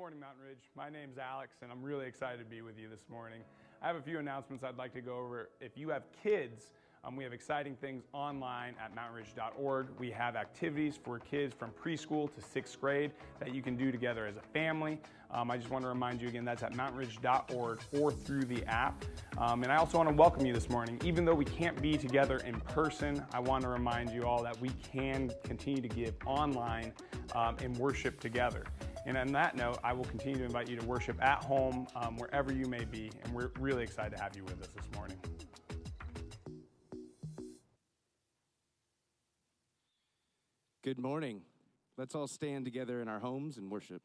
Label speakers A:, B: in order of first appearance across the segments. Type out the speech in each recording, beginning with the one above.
A: morning, Mountain Ridge. My name's Alex, and I'm really excited to be with you this morning. I have a few announcements I'd like to go over. If you have kids, we have exciting things online at mountainridge.org. We have activities for kids from preschool to 6th grade that you can do together as a family. I just want to remind you again, that's at mountainridge.org or through the app. And I also want to welcome you this morning. Even though we can't be together in person, I want to remind you all that we can continue to give online and worship together. And on that note, I will continue to invite you to worship at home, wherever you may be, and we're really excited to have you with us this morning.
B: Good morning. Let's all stand together in our homes and worship.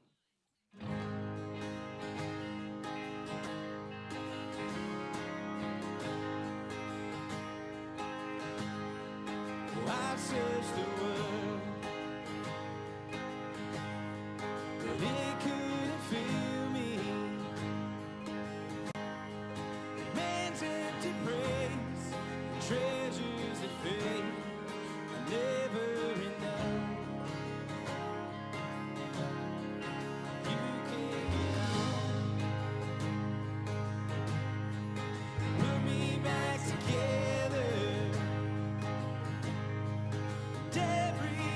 C: I've searched the world, but it couldn't fill me. Man's empty praise, treasures of faith, never enough. You can't put me back together. Every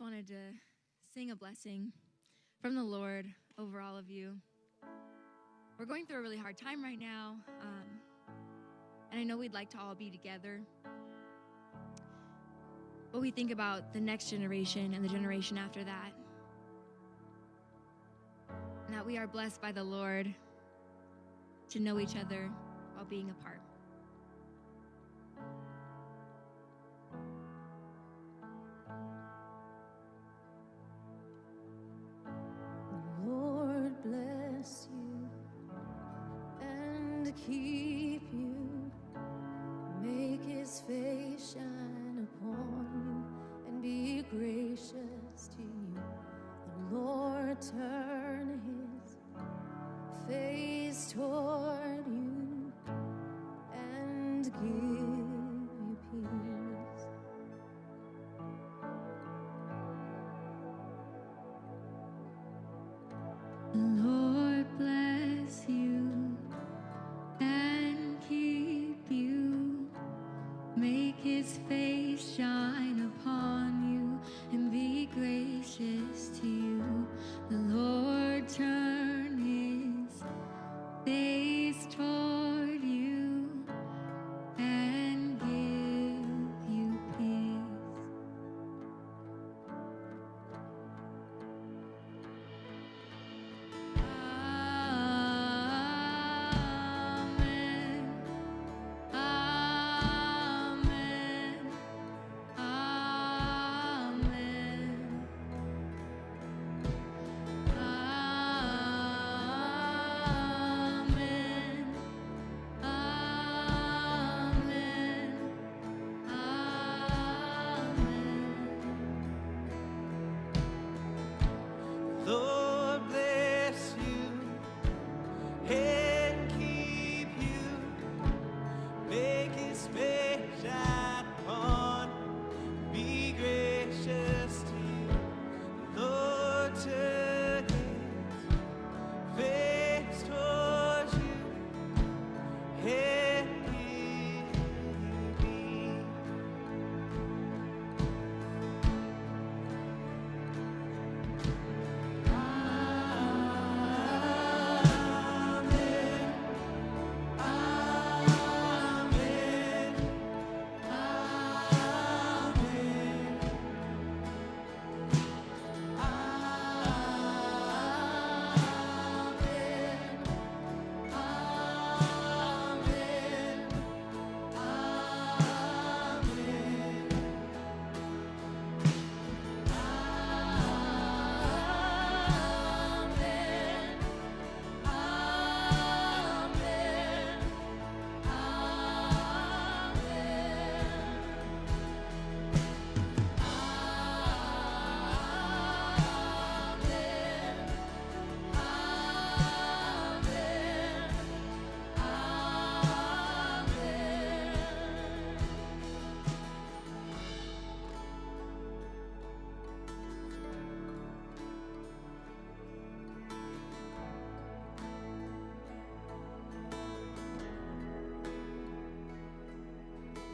D: wanted to sing a blessing from the Lord over all of you. We're going through a really hard time right now, and I know we'd like to all be together. But we think about the next generation and the generation after that, and that we are blessed by the Lord to know each other while being apart.
E: Lord bless you and keep you. Make his face shine upon you and be gracious to you. The Lord turn his face toward you and give you peace.
D: The Lord bless you and keep you. Make his face shine upon you and be gracious to you. The Lord turn his face toward you and give you peace. Amen. Amen. Amen. Amen. Amen. Amen.
C: Lord bless you and keep you. Make his face shine upon you. Be gracious to you. Lord turn his face towards you and give you peace. Amen. Amen.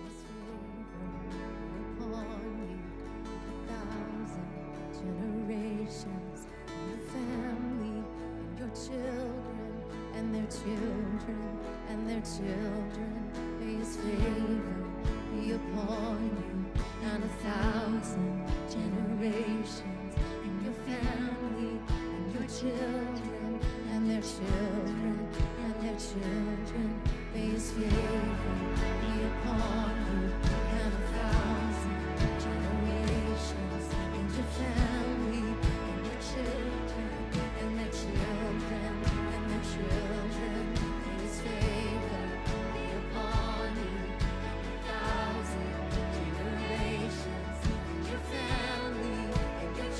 E: His favor upon you, 1,000 generations, and your family, and your children, and their children, and their children. May his favor be upon you, and 1,000 generations, and your family, and your children, and their children, and their children. May his favor be upon you, and 1,000 generations, and your family, and your children, and their children, and their children. May his favor be upon you, and 1,000 generations, and your family, and your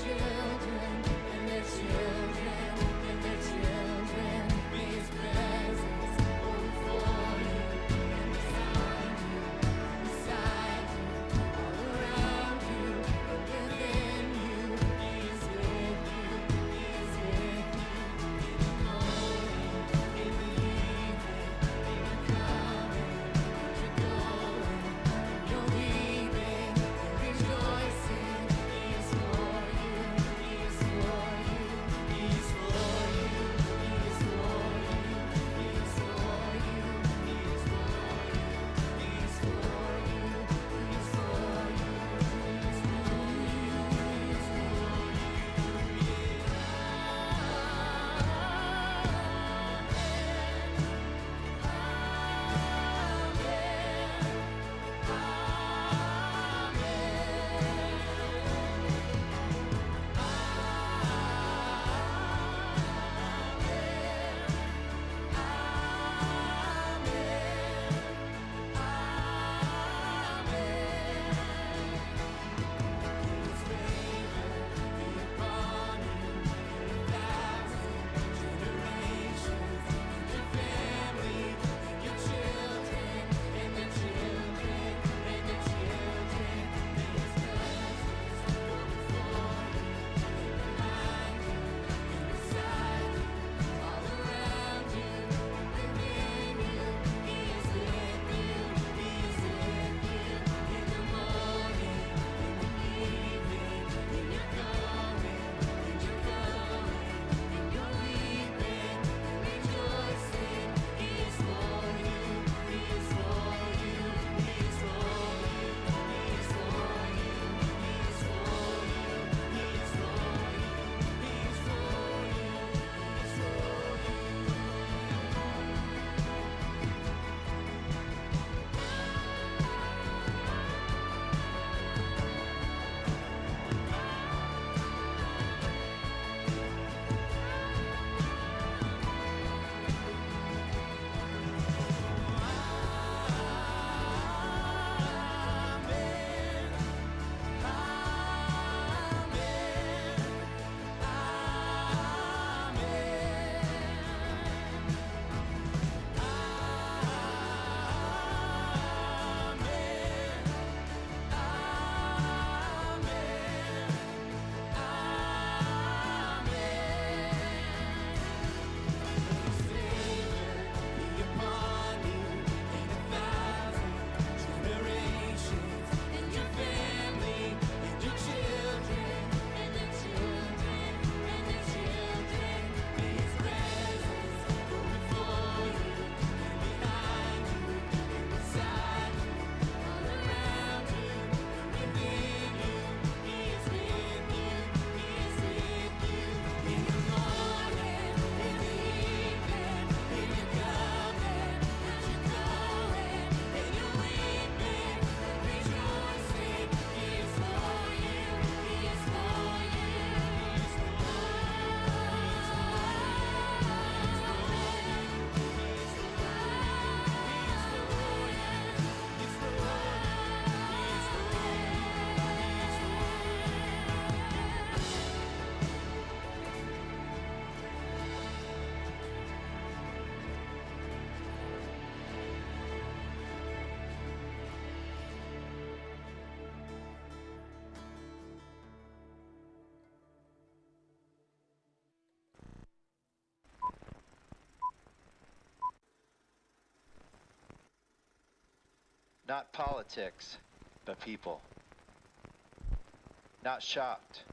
F: Not politics, but people. Not shocked,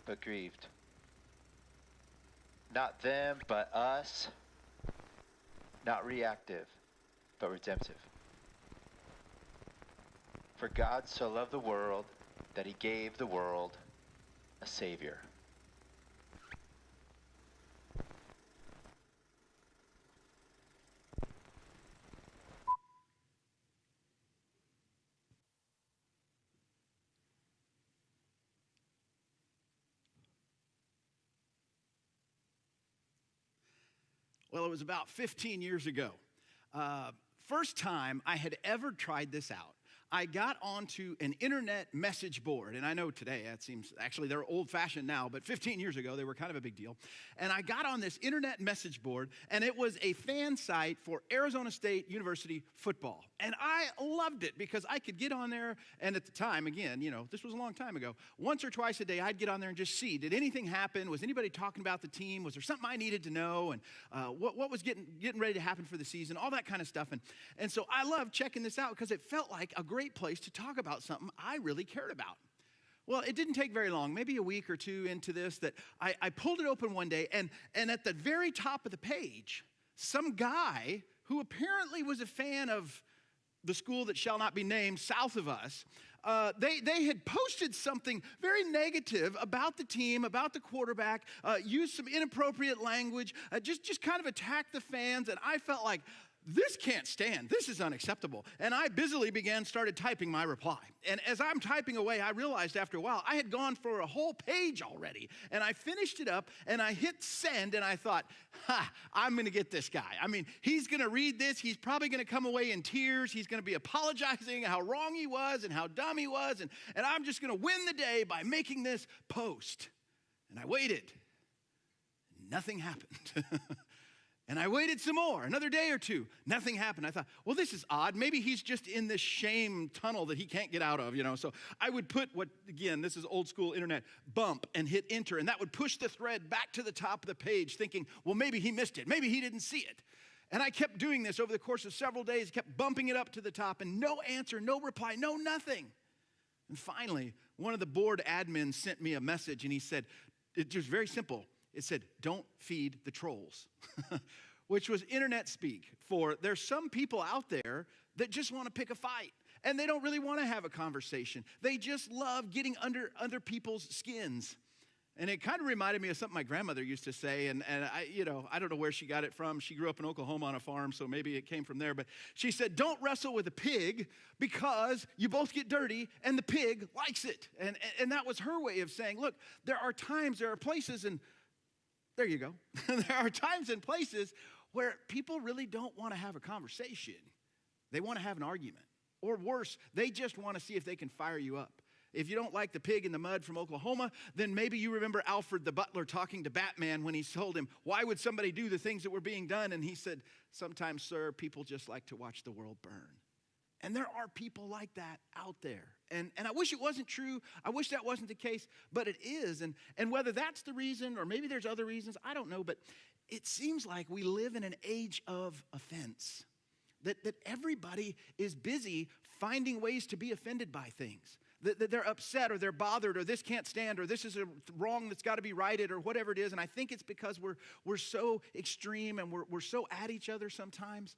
F: but grieved. Not them, but us. Not reactive, but redemptive. For God so loved the world that he gave the world a Savior.
G: Well, it was about 15 years ago. First time I had ever tried this out. I got onto an internet message board, and I know today that seems, actually they're old-fashioned now, but 15 years ago they were kind of a big deal. And I got on this internet message board, and it was a fan site for Arizona State University football. And I loved it because I could get on there, and at the time, again, you know, this was a long time ago, once or twice a day I'd get on there and just see, did anything happen? Was anybody talking about the team? Was there something I needed to know? And what was getting ready to happen for the season? All that kind of stuff. And so I loved checking this out because it felt like a great place to talk about something I really cared about. Well, it didn't take very long, maybe a week or two into this, that I pulled it open one day, and at the very top of the page, some guy who apparently was a fan of the school that shall not be named south of us, they had posted something very negative about the team, about the quarterback, used some inappropriate language, just kind of attacked the fans, and I felt like, this can't stand. This is unacceptable. And I busily started typing my reply. And as I'm typing away, I realized after a while, I had gone for a whole page already. And I finished it up, and I hit send, and I thought, I'm going to get this guy. I mean, he's going to read this. He's probably going to come away in tears. He's going to be apologizing how wrong he was and how dumb he was. And I'm just going to win the day by making this post. And I waited. Nothing happened. And I waited some more, another day or two. Nothing happened. I thought, well, this is odd. Maybe he's just in this shame tunnel that he can't get out of, you know. So I would put again, this is old school internet, bump and hit enter. And that would push the thread back to the top of the page thinking, well, maybe he missed it. Maybe he didn't see it. And I kept doing this over the course of several days, kept bumping it up to the top, and no answer, no reply, no nothing. And finally, one of the board admins sent me a message, and he said, it was very simple. It said, don't feed the trolls, which was internet speak for there's some people out there that just want to pick a fight, and they don't really want to have a conversation. They just love getting under other people's skins. And it kind of reminded me of something my grandmother used to say, and I don't know where she got it from. She grew up in Oklahoma on a farm, so maybe it came from there. But she said, don't wrestle with a pig because you both get dirty, and the pig likes it. And that was her way of saying, look, there are times, there are places, and there you go. There are times and places where people really don't want to have a conversation. They want to have an argument. Or worse, they just want to see if they can fire you up. If you don't like the pig in the mud from Oklahoma, then maybe you remember Alfred the butler talking to Batman when he told him, why would somebody do the things that were being done? And he said, sometimes, sir, people just like to watch the world burn. And there are people like that out there. And I wish it wasn't true. I wish that wasn't the case, but it is. And whether that's the reason or maybe there's other reasons, I don't know. But it seems like we live in an age of offense, that everybody is busy finding ways to be offended by things. That they're upset or they're bothered or this can't stand or this is a wrong that's got to be righted or whatever it is. And I think it's because we're so extreme and we're so at each other sometimes.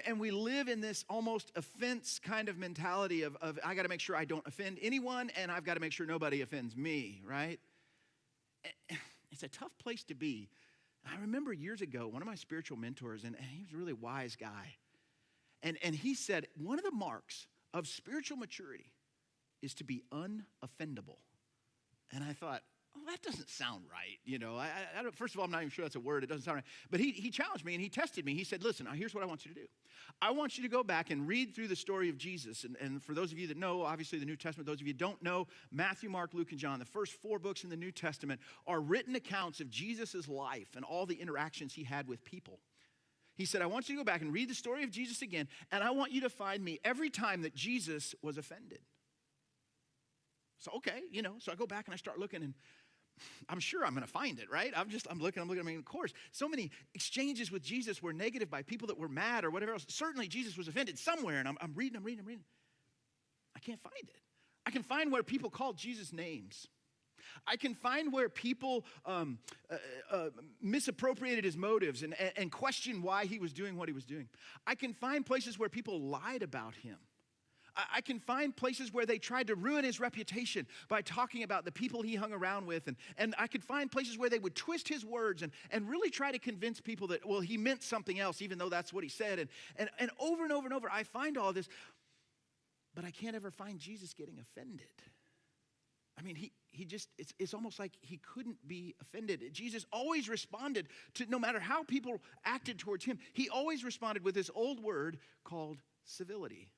G: And we live in this almost offense kind of mentality of I got to make sure I don't offend anyone, and I've got to make sure nobody offends me, right? It's a tough place to be. I remember years ago, one of my spiritual mentors, and he was a really wise guy, and he said, one of the marks of spiritual maturity is to be unoffendable. And I thought, oh, that doesn't sound right. You know, I don't, first of all, I'm not even sure that's a word. It doesn't sound right. But he challenged me and he tested me. He said, listen, here's what I want you to do. I want you to go back and read through the story of Jesus. And for those of you that know, obviously, the New Testament, those of you who don't know, Matthew, Mark, Luke, and John, the first 4 books in the New Testament are written accounts of Jesus' life and all the interactions he had with people. He said, I want you to go back and read the story of Jesus again, and I want you to find me every time that Jesus was offended. So, okay, so I go back and I start looking, and I'm sure I'm going to find it, right? I'm looking. I mean, of course, so many exchanges with Jesus were negative by people that were mad or whatever else. Certainly, Jesus was offended somewhere, and I'm reading. I can't find it. I can find where people called Jesus names. I can find where people misappropriated his motives and questioned why he was doing what he was doing. I can find places where people lied about him. I can find places where they tried to ruin his reputation by talking about the people he hung around with. And I could find places where they would twist his words and really try to convince people that, well, he meant something else, even though that's what he said. And over and over and over, I find all this, but I can't ever find Jesus getting offended. I mean, he just, it's almost like he couldn't be offended. Jesus always responded to, no matter how people acted towards him, he always responded with this old word called civility.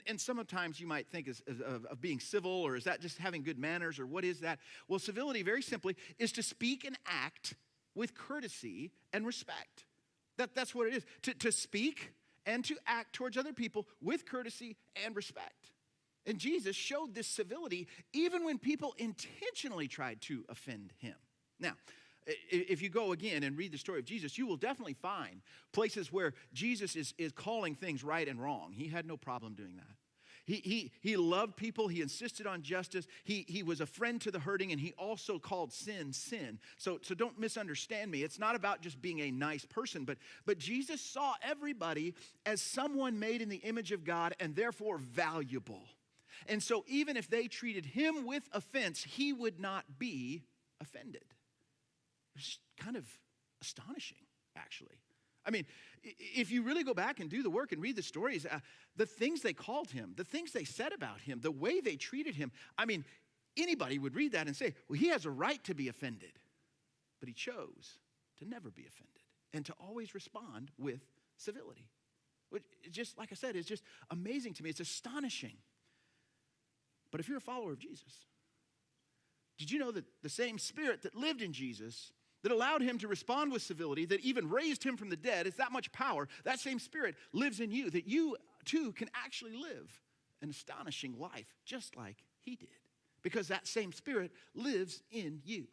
G: And sometimes you might think of being civil, or is that just having good manners, or what is that? Well, civility, very simply, is to speak and act with courtesy and respect. That's what it is, to speak and to act towards other people with courtesy and respect. And Jesus showed this civility even when people intentionally tried to offend him. Now, if you go again and read the story of Jesus, you will definitely find places where Jesus is calling things right and wrong. He had no problem doing that. He loved people. He insisted on justice. He was a friend to the hurting, and he also called sin, sin. So don't misunderstand me. It's not about just being a nice person, but Jesus saw everybody as someone made in the image of God and therefore valuable. And so even if they treated him with offense, he would not be offended. It's kind of astonishing, actually. I mean, if you really go back and do the work and read the stories, the things they called him, the things they said about him, the way they treated him, I mean, anybody would read that and say, well, he has a right to be offended. But he chose to never be offended and to always respond with civility. Which, just like I said, is just amazing to me. It's astonishing. But if you're a follower of Jesus, did you know that the same Spirit that lived in Jesus, that allowed him to respond with civility, that even raised him from the dead, is that much power, that same Spirit lives in you, that you too can actually live an astonishing life just like he did, because that same Spirit lives in you.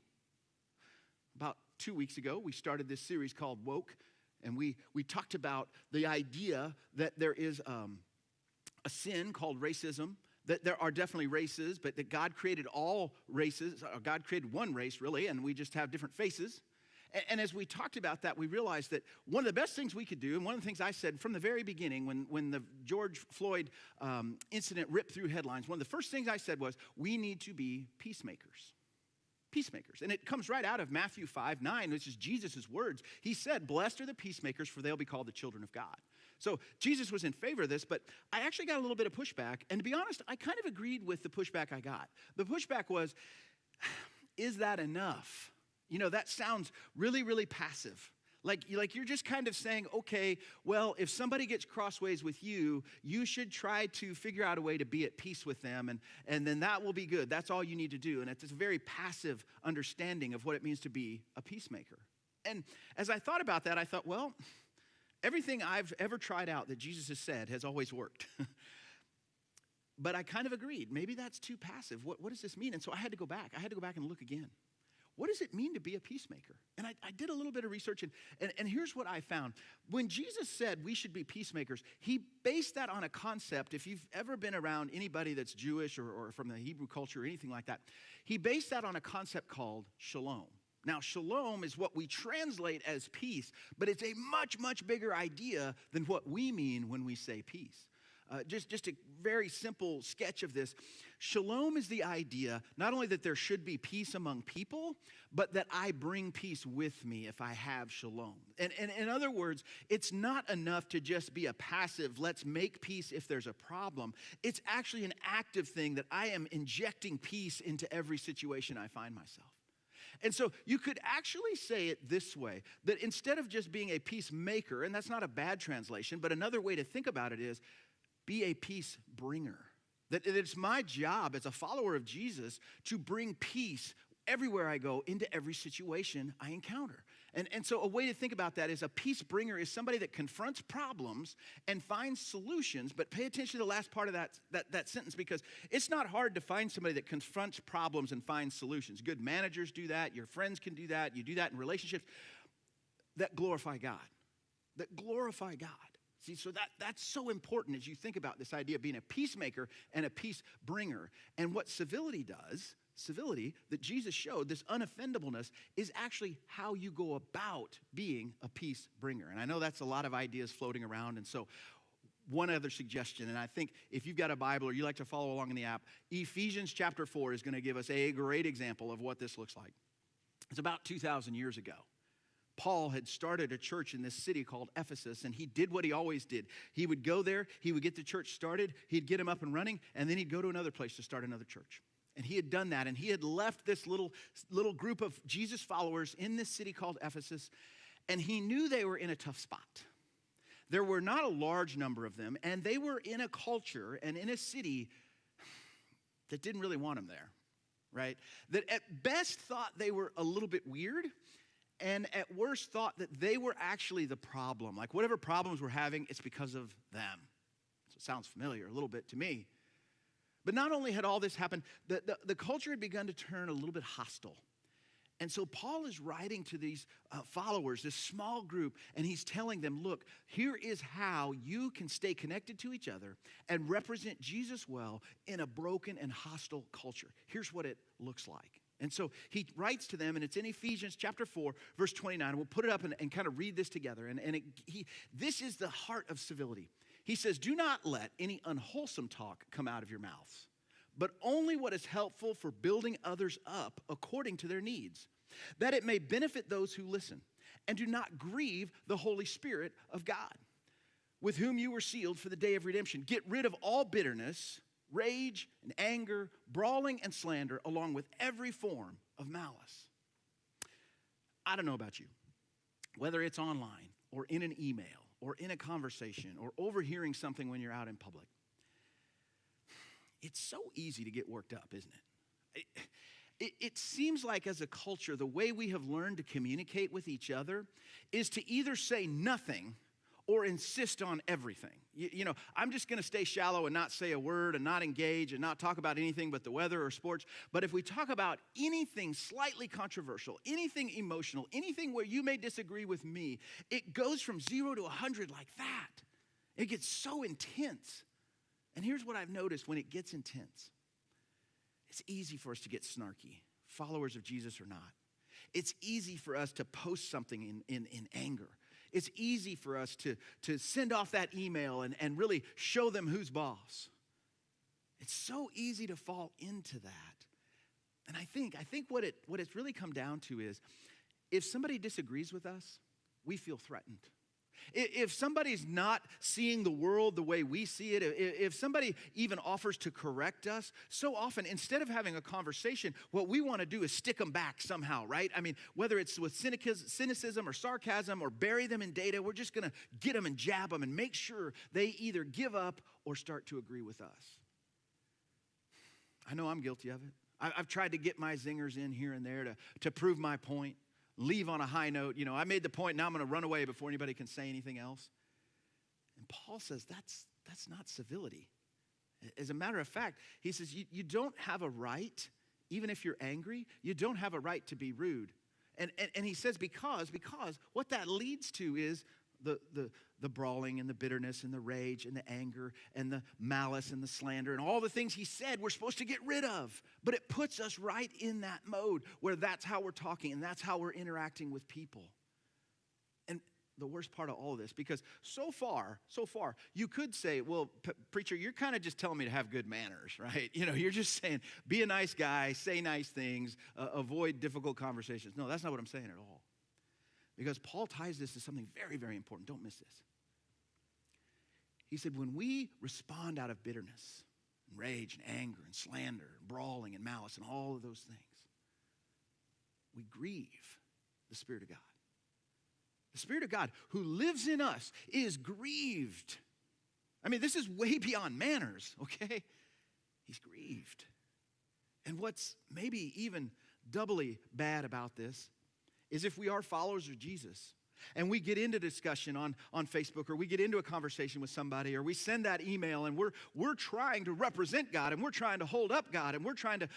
G: About 2 weeks ago, we started this series called Woke, and we talked about the idea that there is a sin called racism, that there are definitely races, but that God created all races. God created one race, really, and we just have different faces. And as we talked about that, we realized that one of the best things we could do, and one of the things I said from the very beginning when the George Floyd incident ripped through headlines, one of the first things I said was, we need to be peacemakers. Peacemakers. And it comes right out of Matthew 5:9, which is Jesus' words. He said, blessed are the peacemakers, for they'll be called the children of God. So Jesus was in favor of this, but I actually got a little bit of pushback. And to be honest, I kind of agreed with the pushback I got. The pushback was, is that enough? You know, that sounds really, really passive. Like you're just kind of saying, okay, well, if somebody gets crossways with you, you should try to figure out a way to be at peace with them, and then that will be good. That's all you need to do. And it's a very passive understanding of what it means to be a peacemaker. And as I thought about that, I thought, well, everything I've ever tried out that Jesus has said has always worked. But I kind of agreed. Maybe that's too passive. What does this mean? And so I had to go back. I had to go back and look again. What does it mean to be a peacemaker? And I did a little bit of research, and here's what I found. When Jesus said we should be peacemakers, he based that on a concept. If you've ever been around anybody that's Jewish or from the Hebrew culture or anything like that, he based that on a concept called shalom. Now, shalom is what we translate as peace, but it's a much, much bigger idea than what we mean when we say peace. Just a very simple sketch of this. Shalom is the idea not only that there should be peace among people, but that I bring peace with me if I have shalom. And in other words, it's not enough to just be a passive, let's make peace if there's a problem. It's actually an active thing that I am injecting peace into every situation I find myself. And so you could actually say it this way, that instead of just being a peacemaker, and that's not a bad translation, but another way to think about it is, be a peace bringer. That it's my job as a follower of Jesus to bring peace everywhere I go, into every situation I encounter. And so a way to think about that is a peace bringer is somebody that confronts problems and finds solutions. But pay attention to the last part of that sentence, because it's not hard to find somebody that confronts problems and finds solutions. Good managers do that. Your friends can do that. You do that in relationships that glorify God. That glorify God. See, so that's so important as you think about this idea of being a peacemaker and a peace bringer. And what civility does, civility that Jesus showed, this unoffendableness, is actually how you go about being a peace bringer. And I know that's a lot of ideas floating around. And so one other suggestion, and I think if you've got a Bible or you like to follow along in the app, Ephesians chapter 4 is going to give us a great example of what this looks like. It's about 2,000 years ago. Paul had started a church in this city called Ephesus, and he did what he always did. He would go there, he would get the church started, he'd get them up and running, and then he'd go to another place to start another church. And he had done that, and he had left this little group of Jesus followers in this city called Ephesus, and he knew they were in a tough spot. There were not a large number of them, and they were in a culture and in a city that didn't really want them there, right? That at best thought they were a little bit weird, and at worst thought that they were actually the problem. Like whatever problems we're having, it's because of them. So it sounds familiar a little bit to me. But not only had all this happened, the culture had begun to turn a little bit hostile. And so Paul is writing to these followers, this small group, and he's telling them, look, here is how you can stay connected to each other and represent Jesus well in a broken and hostile culture. Here's what it looks like. And so he writes to them, and it's in Ephesians chapter 4, verse 29. We'll put it up and kind of read this together. This is the heart of civility. He says, do not let any unwholesome talk come out of your mouths, but only what is helpful for building others up according to their needs, that it may benefit those who listen. And do not grieve the Holy Spirit of God, with whom you were sealed for the day of redemption. Get rid of all bitterness, rage and anger, brawling and slander, along with every form of malice. I don't know about you, whether it's online or in an email or in a conversation or overhearing something when you're out in public. It's so easy to get worked up, isn't it? It seems like as a culture, the way we have learned to communicate with each other is to either say nothing or insist on everything. You know, I'm just going to stay shallow and not say a word and not engage and not talk about anything but the weather or sports. But if we talk about anything slightly controversial, anything emotional, anything where you may disagree with me, it goes from 0 to 100 like that. It gets so intense. And here's what I've noticed when it gets intense. It's easy for us to get snarky, followers of Jesus or not. It's easy for us to post something in anger. It's easy for us to send off that email and really show them who's boss. It's so easy to fall into that. And I think what it's really come down to is if somebody disagrees with us, we feel threatened. If somebody's not seeing the world the way we see it, if somebody even offers to correct us, so often instead of having a conversation, what we want to do is stick them back somehow, right? I mean, whether it's with cynicism or sarcasm or bury them in data, we're just going to get them and jab them and make sure they either give up or start to agree with us. I know I'm guilty of it. I've tried to get my zingers in here and there to prove my point. Leave on a high note. You know, I made the point, now I'm going to run away before anybody can say anything else. And Paul says that's not civility. As a matter of fact, he says you don't have a right, even if you're angry, you don't have a right to be rude. And he says because what that leads to is the brawling and the bitterness and the rage and the anger and the malice and the slander and all the things he said we're supposed to get rid of. But it puts us right in that mode where that's how we're talking and that's how we're interacting with people. And the worst part of all of this, because so far, you could say, well, preacher, you're kind of just telling me to have good manners, right? You know, you're just saying, be a nice guy, say nice things, avoid difficult conversations. No, that's not what I'm saying at all. Because Paul ties this to something very, very important. Don't miss this. He said, when we respond out of bitterness, and rage, and anger, and slander, and brawling, and malice, and all of those things, we grieve the Spirit of God. The Spirit of God who lives in us is grieved. I mean, this is way beyond manners, okay? He's grieved. And what's maybe even doubly bad about this is if we are followers of Jesus and we get into discussion on Facebook, or we get into a conversation with somebody, or we send that email and we're trying to represent God, and we're trying to hold up God, and we're trying to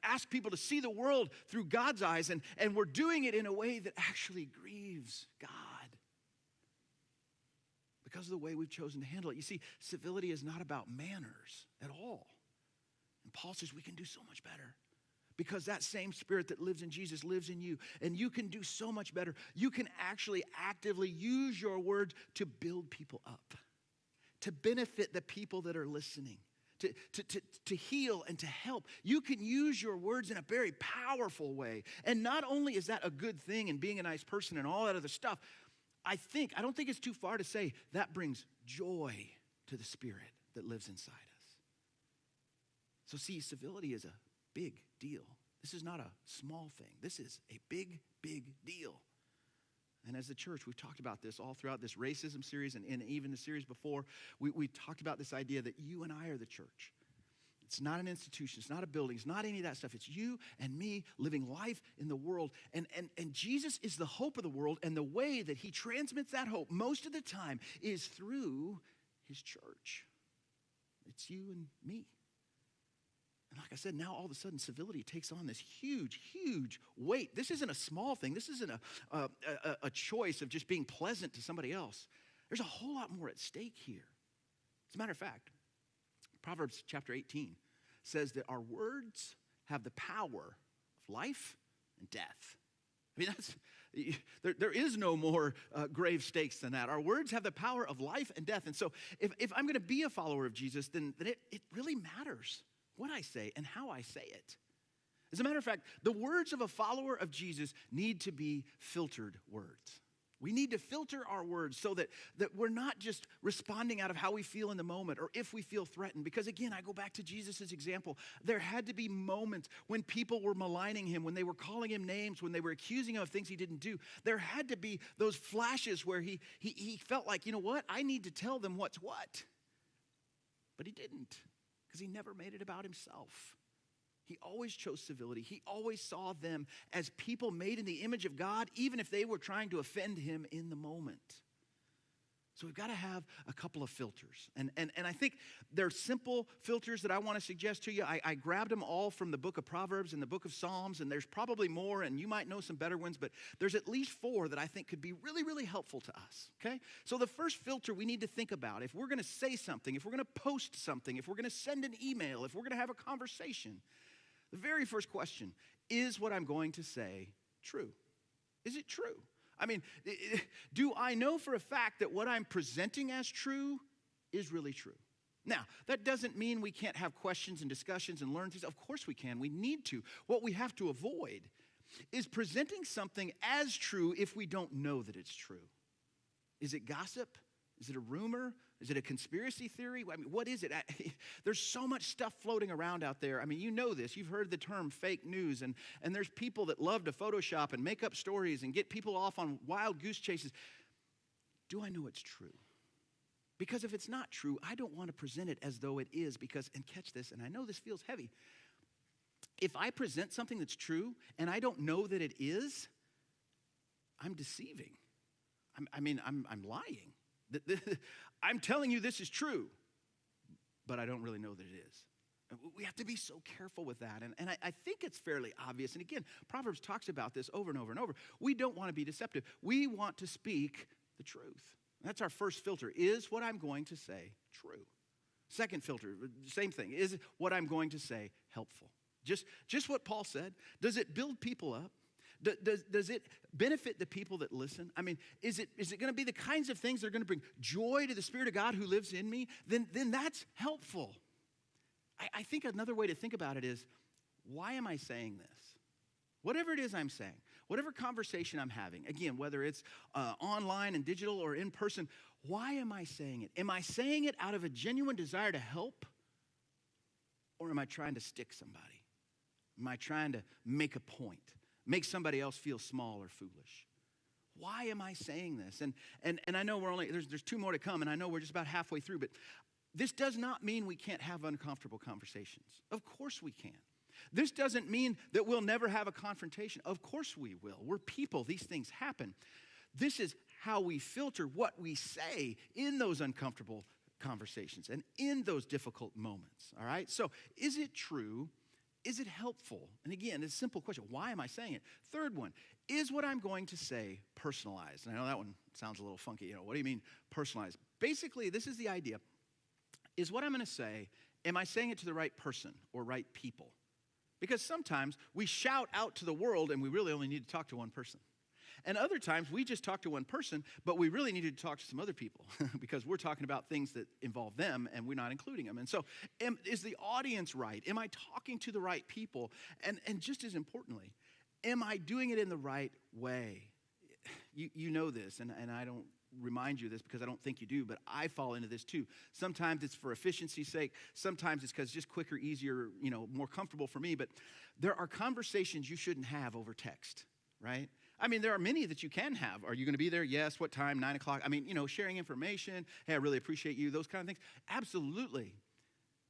G: ask people to see the world through God's eyes, and we're doing it in a way that actually grieves God because of the way we've chosen to handle it. You see, civility is not about manners at all. And Paul says we can do so much better, because that same Spirit that lives in Jesus lives in you, and you can do so much better. You can actually actively use your words to build people up, to benefit the people that are listening, to heal and to help. You can use your words in a very powerful way. And not only is that a good thing and being a nice person and all that other stuff, I don't think it's too far to say that brings joy to the Spirit that lives inside us. So see, civility is a big deal. This is not a small thing. This is a big, big deal. And as the church, we've talked about this all throughout this racism series and even the series before. We talked about this idea that you and I are the church. It's not an institution. It's not a building. It's not any of that stuff. It's you and me living life in the world. And Jesus is the hope of the world. And the way that he transmits that hope most of the time is through his church. It's you and me. And like I said, now all of a sudden civility takes on this huge, huge weight. This isn't a small thing. This isn't a choice of just being pleasant to somebody else. There's a whole lot more at stake here. As a matter of fact, Proverbs chapter 18 says that our words have the power of life and death. I mean, there is no more grave stakes than that. Our words have the power of life and death. And so if I'm going to be a follower of Jesus, then it really matters what I say and how I say it. As a matter of fact, the words of a follower of Jesus need to be filtered words. We need to filter our words so that we're not just responding out of how we feel in the moment or if we feel threatened. Because again, I go back to Jesus' example. There had to be moments when people were maligning him, when they were calling him names, when they were accusing him of things he didn't do. There had to be those flashes where he felt like, you know what, I need to tell them what's what. But he didn't, because he never made it about himself. He always chose civility. He always saw them as people made in the image of God, even if they were trying to offend him in the moment. So we've got to have a couple of filters. And I think they're simple filters that I want to suggest to you. I grabbed them all from the book of Proverbs and the book of Psalms, and there's probably more, and you might know some better ones, but there's at least 4 that I think could be really, really helpful to us, okay? So the first filter we need to think about, if we're going to say something, if we're going to post something, if we're going to send an email, if we're going to have a conversation, the very first question, is what I'm going to say true? Is it true? I mean, do I know for a fact that what I'm presenting as true is really true? Now, that doesn't mean we can't have questions and discussions and learn things. Of course we can. We need to. What we have to avoid is presenting something as true if we don't know that it's true. Is it gossip? Is it a rumor? Is it a conspiracy theory? I mean, what is it? There's so much stuff floating around out there. I mean, you know this. You've heard the term fake news, and there's people that love to Photoshop and make up stories and get people off on wild goose chases. Do I know it's true? Because if it's not true, I don't want to present it as though it is, because, and catch this, and I know this feels heavy, if I present something that's true and I don't know that it is, I'm deceiving. I'm lying. I'm telling you this is true, but I don't really know that it is. We have to be so careful with that. And I think it's fairly obvious. And again, Proverbs talks about this over and over and over. We don't want to be deceptive. We want to speak the truth. That's our first filter. Is what I'm going to say true? Second filter, same thing. Is what I'm going to say helpful? Just what Paul said. Does it build people up? Does it benefit the people that listen? I mean, is it going to be the kinds of things that are going to bring joy to the Spirit of God who lives in me? Then that's helpful. I think another way to think about it is, why am I saying this? Whatever it is I'm saying, whatever conversation I'm having, again, whether it's online and digital or in person, why am I saying it? Am I saying it out of a genuine desire to help? Or am I trying to stick somebody? Am I trying to make a point? Make somebody else feel small or foolish? Why am I saying this? And I know there's 2 more to come, and I know we're just about halfway through, but this does not mean we can't have uncomfortable conversations. Of course we can. This doesn't mean that we'll never have a confrontation. Of course we will. We're people. These things happen. This is how we filter what we say in those uncomfortable conversations and in those difficult moments, all right? So is it true? Is it helpful? And again, it's a simple question. Why am I saying it? Third one, is what I'm going to say personalized? And I know that one sounds a little funky. What do you mean personalized? Basically, this is the idea. Is what I'm going to say, am I saying it to the right person or right people? Because sometimes we shout out to the world and we really only need to talk to one person. And other times we just talk to one person, but we really needed to talk to some other people because we're talking about things that involve them and we're not including them. And so is the audience right? Am I talking to the right people? And just as importantly, am I doing it in the right way? You know this, and I don't remind you of this because I don't think you do, but I fall into this too. Sometimes it's for efficiency's sake. Sometimes it's because it's just quicker, easier, more comfortable for me. But there are conversations you shouldn't have over text, right? I mean, there are many that you can have. Are you going to be there? Yes. What time? 9 o'clock. I mean, sharing information. Hey, I really appreciate you. Those kind of things. Absolutely.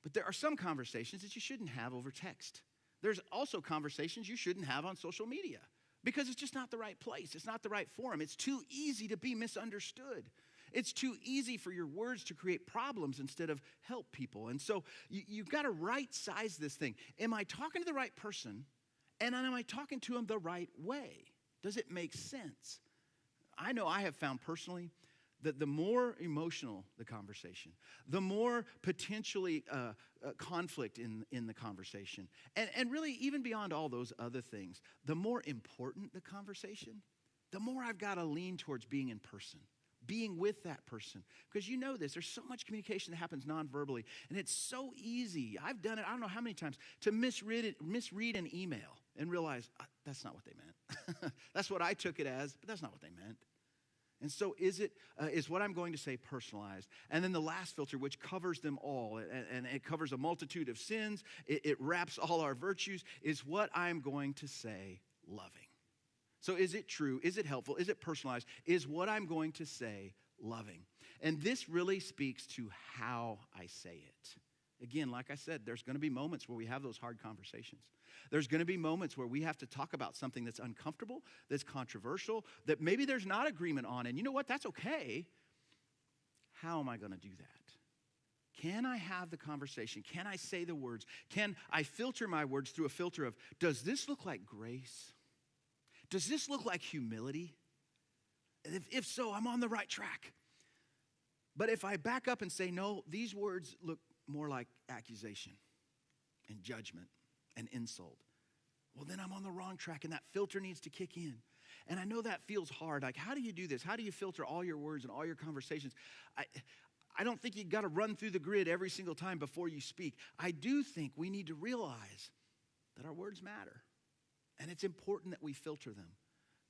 G: But there are some conversations that you shouldn't have over text. There's also conversations you shouldn't have on social media because it's just not the right place. It's not the right forum. It's too easy to be misunderstood. It's too easy for your words to create problems instead of help people. And so you've got to right size this thing. Am I talking to the right person? And am I talking to them the right way? Does it make sense? I know I have found personally that the more emotional the conversation, the more potentially conflict in the conversation, and really even beyond all those other things, the more important the conversation, the more I've got to lean towards being in person, being with that person. Because you know this, there's so much communication that happens non-verbally, and it's so easy. I've done it, I don't know how many times, to misread an email and realize that's not what they meant. That's what I took it as, but that's not what they meant. And so is what I'm going to say personalized? And then the last filter, which covers them all, and it covers a multitude of sins, it wraps all our virtues, is what I'm going to say loving. So is it true? Is it helpful? Is it personalized? Is what I'm going to say loving? And this really speaks to how I say it. Again, like I said, there's going to be moments where we have those hard conversations. There's going to be moments where we have to talk about something that's uncomfortable, that's controversial, that maybe there's not agreement on. And you know what? That's okay. How am I going to do that? Can I have the conversation? Can I say the words? Can I filter my words through a filter of, does this look like grace? Does this look like humility? If so, I'm on the right track. But if I back up and say, no, these words look more like accusation and judgment and insult, well, then I'm on the wrong track, and that filter needs to kick in. And I know that feels hard. Like, how do you do this? How do you filter all your words and all your conversations? I don't think you got to run through the grid every single time before you speak. I do think we need to realize that our words matter, and it's important that we filter them.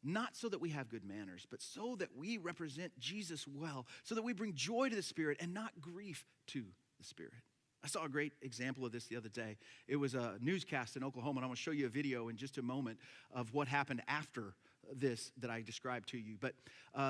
G: Not so that we have good manners, but so that we represent Jesus well, so that we bring joy to the Spirit and not grief to the Spirit. I saw a great example of this the other day. It was a newscast in Oklahoma, and I'm going to show you a video in just a moment of what happened after this that I described to you. But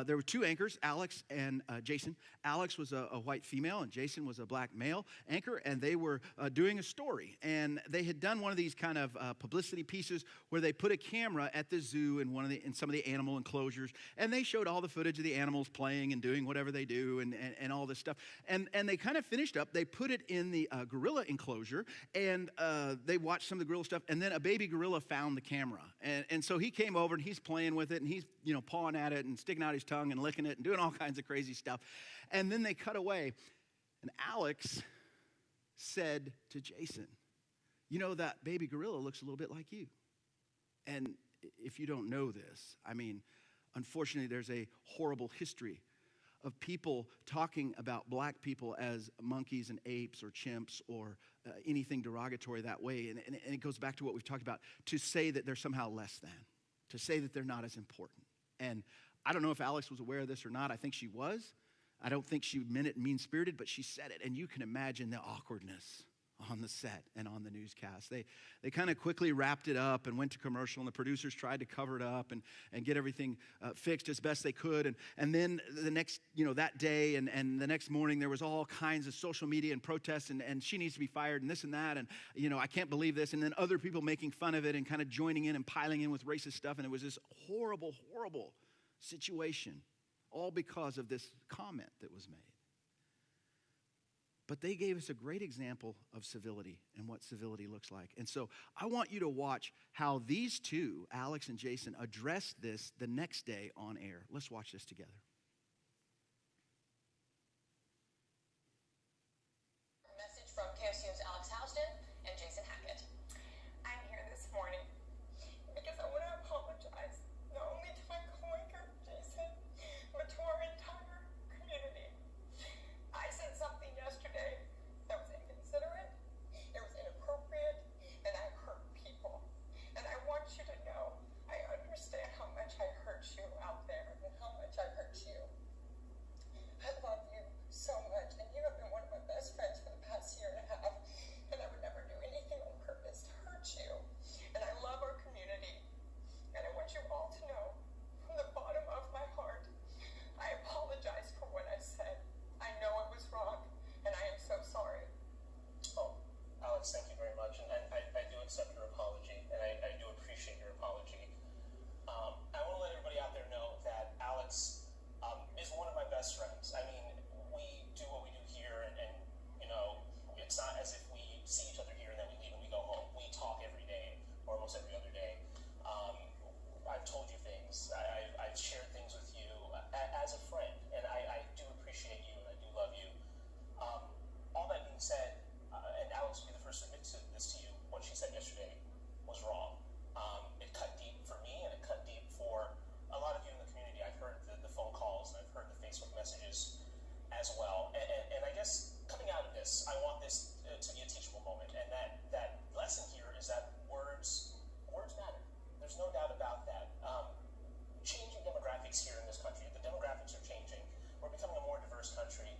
G: there were two anchors, Alex and Jason. Alex was a white female, and Jason was a black male anchor, and they were doing a story. And they had done one of these kind of publicity pieces where they put a camera at the zoo in some of the animal enclosures, and they showed all the footage of the animals playing and doing whatever they do and all this stuff. And they kind of finished up. They put it in the gorilla enclosure, and they watched some of the gorilla stuff, and then a baby gorilla found the camera. And so he came over, and he's playing with it, and he's pawing at it and sticking out his tongue and licking it and doing all kinds of crazy stuff. And then they cut away, and Alex said to Jason, that baby gorilla looks a little bit like you. And if you don't know this, unfortunately there's a horrible history of people talking about black people as monkeys and apes or chimps or anything derogatory that way. And it goes back to what we've talked about, to say that they're somehow less than, to say that they're not as important. And I don't know if Alex was aware of this or not. I think she was. I don't think she meant it mean-spirited, but she said it. And you can imagine the awkwardness on the set and on the newscast. They kind of quickly wrapped it up and went to commercial, and the producers tried to cover it up and get everything fixed as best they could. And then the next, that day and the next morning, there was all kinds of social media and protests, and she needs to be fired and this and that, and, I can't believe this. And then other people making fun of it and kind of joining in and piling in with racist stuff. And it was this horrible, horrible situation, all because of this comment that was made. But they gave us a great example of civility and what civility looks like. And so I want you to watch how these two, Alex and Jason, addressed this the next day on air. Let's watch this together.
H: Message from KFCO's Alex Houston and Jason Hackett. I'm here this morning because I want to apologize not only to my coworker, Jason, but to our entire community. I said something yesterday that was inconsiderate, it was inappropriate, and I hurt people. And I want you to know, I understand how much I hurt you out there and how much I hurt you. I love you so much, and you have been one of my best friends for the past year and a half, and I would never do anything on purpose to hurt you. And I love our community, and I want you all to know, from the bottom of my heart, I apologize for what I said. I know it was wrong, and I am so sorry.
I: Oh, Alex, thank you very much, and I do accept your apology, and I do appreciate your apology. I want to let everybody out there know that Alex is one of my best friends. I mean, we do what we do here, and it's not as if we see each other here and then we leave and we go home. We talk every day, or almost every other day. I've told you things. I've shared things with you as a friend, and I do appreciate you, and I do love you. All that being said, and Alex will be the first to admit this to you, what she said yesterday was wrong. It cut deep for me, and it cut deep for a lot of you in the community. I've heard the phone calls, and I've heard the Facebook messages as well. And I guess coming out of this, I want this to be a teachable moment, and that lesson here is that words matter. There's no doubt about that. Changing demographics here in this country, the demographics are changing. We're becoming a more diverse country,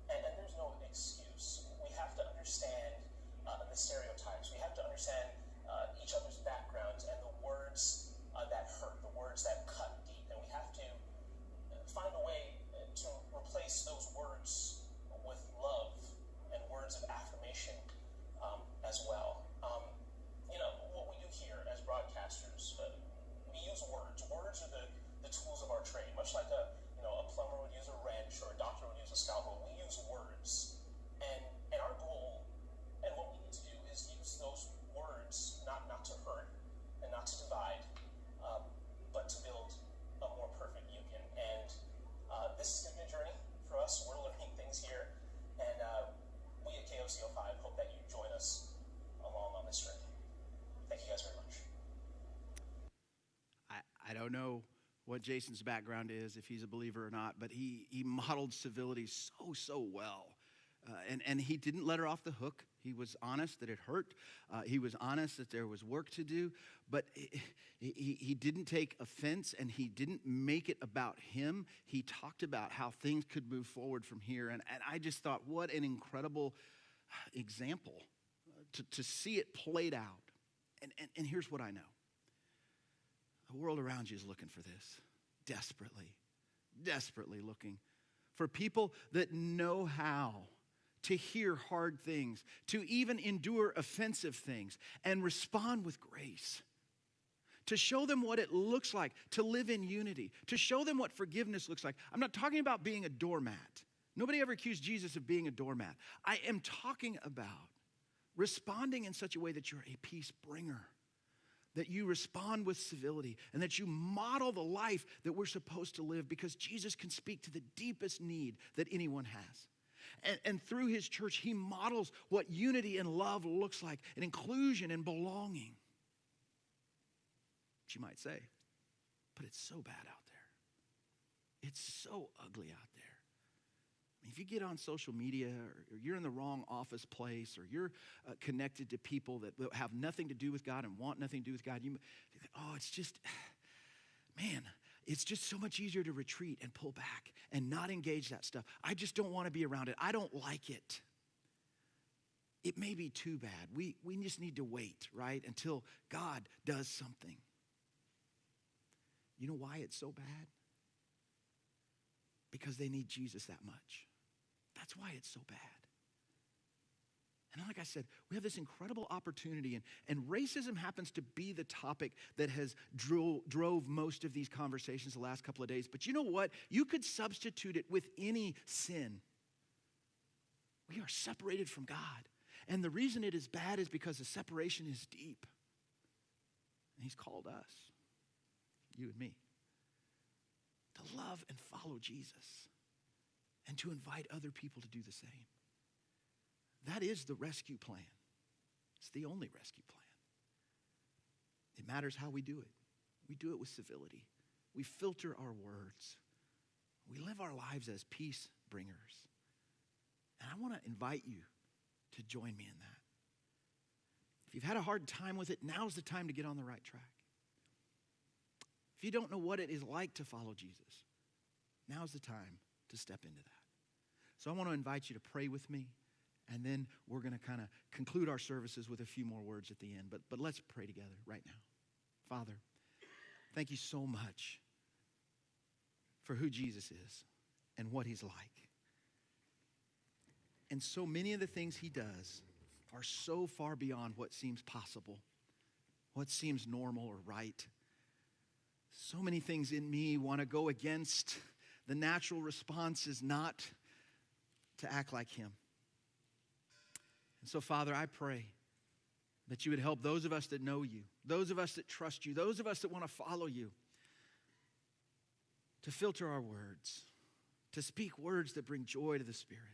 I: and there's no excuse. We have to understand the stereotypes. We have to understand each other's backgrounds and the words that hurt, the words that cut deep, and we have to find a way to replace those words with love and words of affirmation as well. What we do here as broadcasters, we use words. Words are the tools of our trade, much like a plumber would use a wrench or a doctor would use a scalpel. We use words, and our goal and what we need to do is use those words not to hurt and not to divide, but to build a more perfect union. And this is going to be a journey for us. We're learning things here, and we at KOCO 5 hope that you join us along on this journey. Thank you guys very much.
G: I don't know what Jason's background is, if he's a believer or not, but he modeled civility so well. And he didn't let her off the hook. He was honest that it hurt. He was honest that there was work to do. But he didn't take offense, and he didn't make it about him. He talked about how things could move forward from here. And I just thought, what an incredible example to see it played out. And here's what I know. The world around you is looking for this, desperately looking for people that know how to hear hard things, to even endure offensive things and respond with grace, to show them what it looks like to live in unity, to show them what forgiveness looks like. I'm not talking about being a doormat. Nobody ever accused Jesus of being a doormat. I am talking about responding in such a way that you're a peace bringer, that you respond with civility, and that you model the life that we're supposed to live, because Jesus can speak to the deepest need that anyone has. And through his church, he models what unity and love looks like, and inclusion and belonging. But you might say, but it's so bad out there. It's so ugly out there. If you get on social media, or you're in the wrong office place, or you're connected to people that have nothing to do with God and want nothing to do with God, you think, oh, it's just so much easier to retreat and pull back and not engage that stuff. I just don't want to be around it. I don't like it. it may be too bad. We just need to wait, right, until God does something. You know why it's so bad? Because they need Jesus that much. That's why it's so bad. And like I said, we have this incredible opportunity, and racism happens to be the topic that has drove most of these conversations the last couple of days. But you know what? You could substitute it with any sin. We are separated from God. And the reason it is bad is because the separation is deep. And he's called us, you and me, to love and follow Jesus and to invite other people to do the same. That is the rescue plan. It's the only rescue plan. It matters how we do it. We do it with civility. We filter our words. We live our lives as peace bringers. And I want to invite you to join me in that. If you've had a hard time with it, now's the time to get on the right track. If you don't know what it is like to follow Jesus, now's the time to step into that. So I want to invite you to pray with me, and then we're going to kind of conclude our services with a few more words at the end. But let's pray together right now. Father, thank you so much for who Jesus is and what he's like. And so many of the things he does are so far beyond what seems possible, what seems normal or right. So many things in me want to go against the natural response is not to act like him. And so, Father, I pray that you would help those of us that know you, those of us that trust you, those of us that want to follow you, to filter our words, to speak words that bring joy to the Spirit,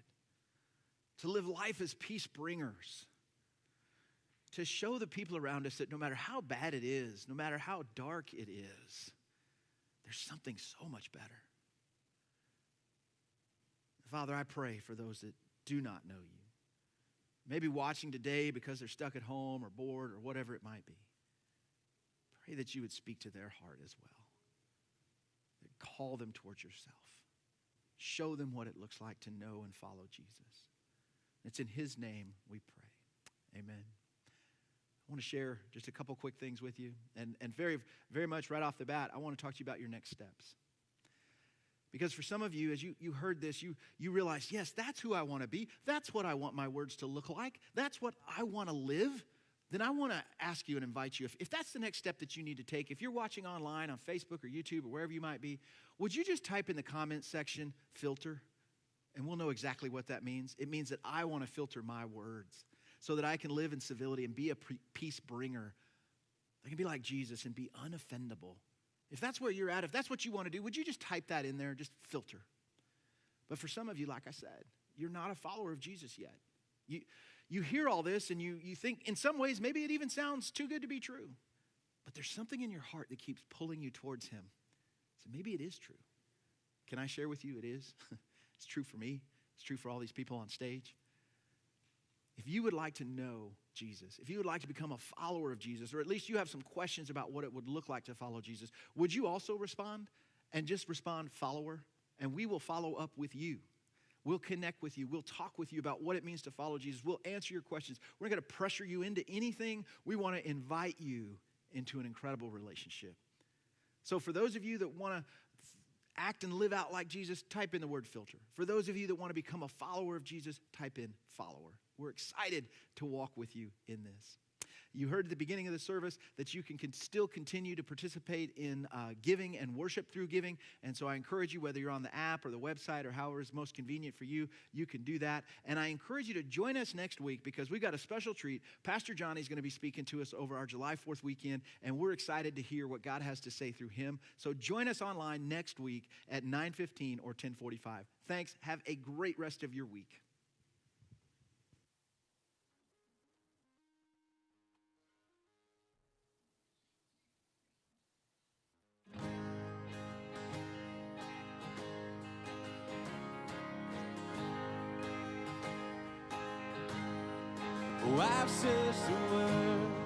G: to live life as peace bringers, to show the people around us that no matter how bad it is, no matter how dark it is, there's something so much better. Father, I pray for those that do not know you, maybe watching today because they're stuck at home or bored or whatever it might be. Pray that you would speak to their heart as well. That call them towards yourself. Show them what it looks like to know and follow Jesus. It's in his name we pray. Amen. I want to share just a couple quick things with you. And very, very much right off the bat, I want to talk to you about your next steps. Because for some of you, as you heard this, you realize, yes, that's who I want to be. That's what I want my words to look like. That's what I want to live. Then I want to ask you and invite you, if that's the next step that you need to take, if you're watching online on Facebook or YouTube or wherever you might be, would you just type in the comment section, filter? And we'll know exactly what that means. It means that I want to filter my words so that I can live in civility and be a peace bringer. I can be like Jesus and be unoffendable. If that's where you're at, if that's what you want to do, would you just type that in there, just filter? But for some of you, like I said, you're not a follower of Jesus yet. You hear all this and you think in some ways maybe it even sounds too good to be true. But there's something in your heart that keeps pulling you towards him. So maybe it is true. Can I share with you it is? It's true for me. It's true for all these people on stage. If you would like to know Jesus, if you would like to become a follower of Jesus, or at least you have some questions about what it would look like to follow Jesus, would you also respond? And just respond, follower, and we will follow up with you. We'll connect with you. We'll talk with you about what it means to follow Jesus. We'll answer your questions. We're not going to pressure you into anything. We want to invite you into an incredible relationship. So for those of you that want to act and live out like Jesus, type in the word filter. For those of you that want to become a follower of Jesus, type in follower. We're excited to walk with you in this. You heard at the beginning of the service that you can still continue to participate in giving and worship through giving. And so I encourage you, whether you're on the app or the website or however is most convenient for you, you can do that. And I encourage you to join us next week because we've got a special treat. Pastor Johnny's going to be speaking to us over our July 4th weekend, and we're excited to hear what God has to say through him. So join us online next week at 9:15 or 10:45. Thanks. Have a great rest of your week.
C: Oh, I've searched the world